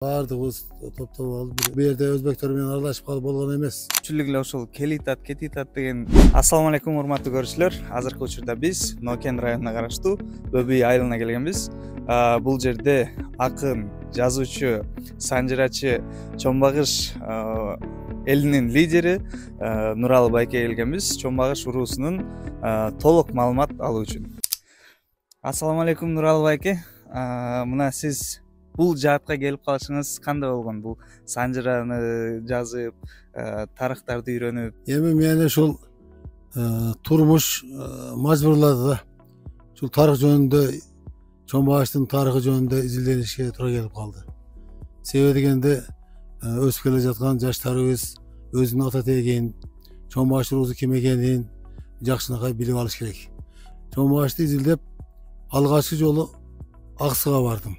Bardığımız topta oldu. Bu yerde Özbekler bilen aralashib qolib bo'lgan emas. Ko'pchilik ошол Kelitat, Ketitat degan. Assalomu alaykum hurmatli ko'ruvchilar. Hozirgi uchurda biz Noken rayonuna qarashli Böbüy ayылына kelganmiz. Бул жерде акын, жазуучу, санжырачы, Чомбагыш элинин лидери Нуралы байке келгенбиз. Чомбагыш уруусунун толук маалымат алуу үчүн. Assalomu alaykum Нуралы байке. Мына сиз бул жаатка келип калышыңыз кандай болгон? Бул санжыраны жазып, тарыхтарды үйрөнүп. Эми мени ушул турмуш мажбурлады да. Ушул тарых жөнүндө, Чомбагыштын тарыхы жөнүндө изилденишке туура келип калды. Себеби дегенде өсүп келе жаткан жаштарыбыз өзүнүн ата тегин, Чомбагыш уруусу ким экенин жакшынакай билип алыш керек. Чомбагышты изилдеп алгачкы жолу Аксыга бардым.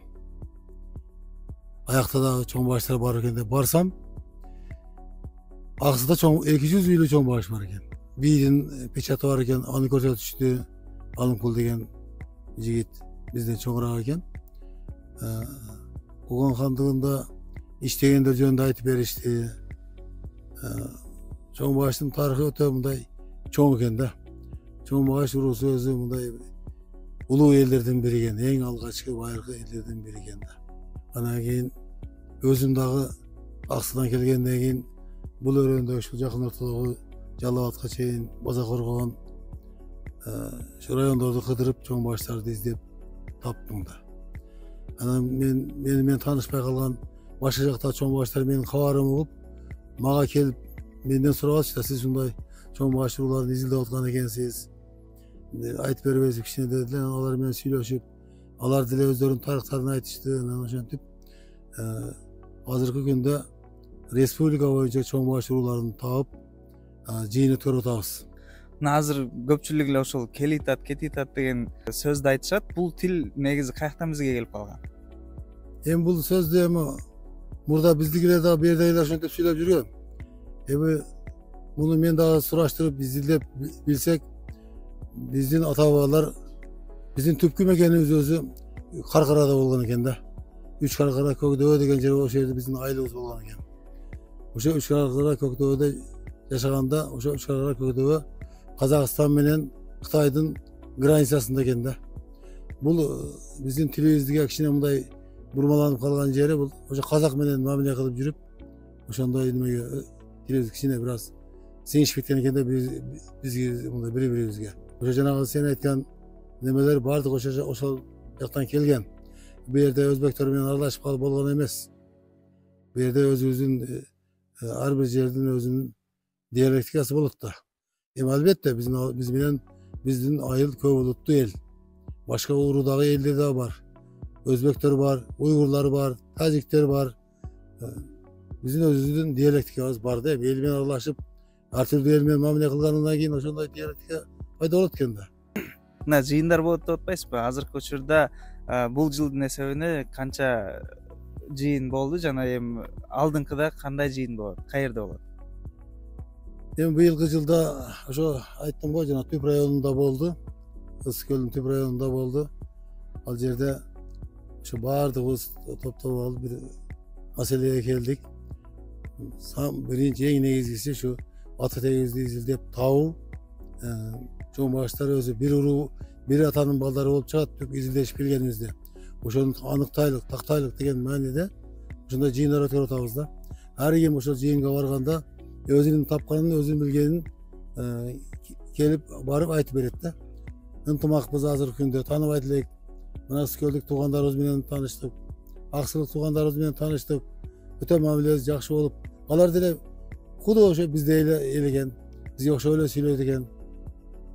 Ayakta da Çombaşlar var iken de barsam Aksıda 200 üylü Çombaş var iken. Birinin peçatı var iken, anı koca düştü, alın kul degen jigit bizden çoğurak iken. Oğan Xandığında iştegender jönünde aytıp berişti. Çombaştın tarixi öte mınday çoğun iken de. Çombaş urusu özü mınday ulu ellerden biri iken, en algaçkı bayırkı ellerden biri iken de. Ana keyin özüm dağı Aksıdan kelgenden keyin bul öröndө ушул жакын ортодогу Жалал-Абадка чейин База-Коргон şu rayondorду кыдырып Чомбаштарды издеп таптым да. Анан мен таанышпай калган башка жакта Чомбаштар менин кабарым угуп, мага келип менден сурабачы да, сиз ушундай Чомбаш урууларын изилдеп аткан экенсиз. Айтып бербейсиз кичине дедилер. Алар менен сүйлөшүп, алар деле өздөрүнүн тарыхтарын айтышты. Анан ошентип азыркы күндө республика боюнча Чомбаш урууларын таап, жыйын өткөрүп атабыз. Азыр көпчүлүк эле ошол Келитат, Кетитат деген сөздү айтышат. Бул тил негизи каяктан бизге келип калган? Эми бул сөздү мурда биздикилер дагы бир эле ошентип сүйлөп жүргөн. Эми муну мен дагы сураштырып, изилдеп билсек, биздин ата-бабалар биздин түпкү мекенибиз өзү Каркарада болгон экен да. Үч Каркара Көкдөбө деген жер, ошол жерде биздин айылыбыз болгон экен. Ошо Үч Каркара Көкдөбөдө жашаганда, ошо Үч Каркара Көкдөбө Казакстан менен Кытайдын границасында экен да. Бул биздин тилибизге кичине мындай бурмаланып калган жери, бул ошо казак менен мамиле кылып жүрүп, ошондой немеге тилибиз кичине бир аз сиңишип кеткен экен да бизге мындай бири-бирибизге. Ошо жанагы сен айткан немелер бардык ошол жактан келген. Bu yerde Özbekler bilen aralashib qolib bo'lgan emas. Bu yerde özümüzün har bir yerden özünün diyalektikası bo'ladi da. Albatta bizden ayıl köp ulutlu el. Başka urudagi elder de var. Özbekler var, Uygurlar var, Tacikler var. Bizim özümüzün diyalektikası var da. El bilen aralashib, har türlü el bilen mamile kılganından keyin ошондой diyalektika пайда болот экен да. Мына жыйындар болот деп атпайсызбы? Азыркы учурда бул жылдын эсебине канча жыйын болду жана эми алдыңкыда кандай жыйын болот, каерде болот? Эми быйылкы жылда ошо айттым го, жана Түп районунда болду. Ысык көлдүн Түп районунда болду. Ал жерде ошо бардыгыбыз топтоп алып бир маселеге келдик. Биринчи эң негизгиси ушу ата тегибизди изилдеп табуу. Чомбаштар өзү бир уруу, бир атанын балдары болуп чыгат деп изилдешип келгенибизде. Ошону аныктайлык, тактайлык деген мааниде ошондой жыйындар өткөрүп атабыз да. Ар ким ошол жыйынга барганда өзүнүн тапканын, өзүнүн билгенин келип барып айтып берет да. Ынтымакпыз азыркы күндө, тааныбай элек. Мына Ысыкөлдүк туугандарыбыз менен тааныштык, Аксылык туугандарыбыз менен тааныштык. Өтө мамилебиз жакшы болуп, алар деле куду ошо бизде эл экен, бизге окшоп эле сүйлөйт экен.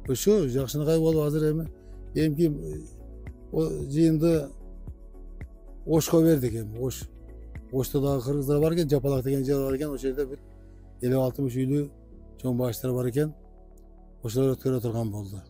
Ошо жакшынакай болуп азыр эмки жыйынды Ошко бердик эми. Ошто дагы кыргыздар бар экен, Жапалак деген жер бар экен, ошол жерде бир 50-60 үйлүү Чомбаштар бар экен. Ошолор өткөрө турган болду.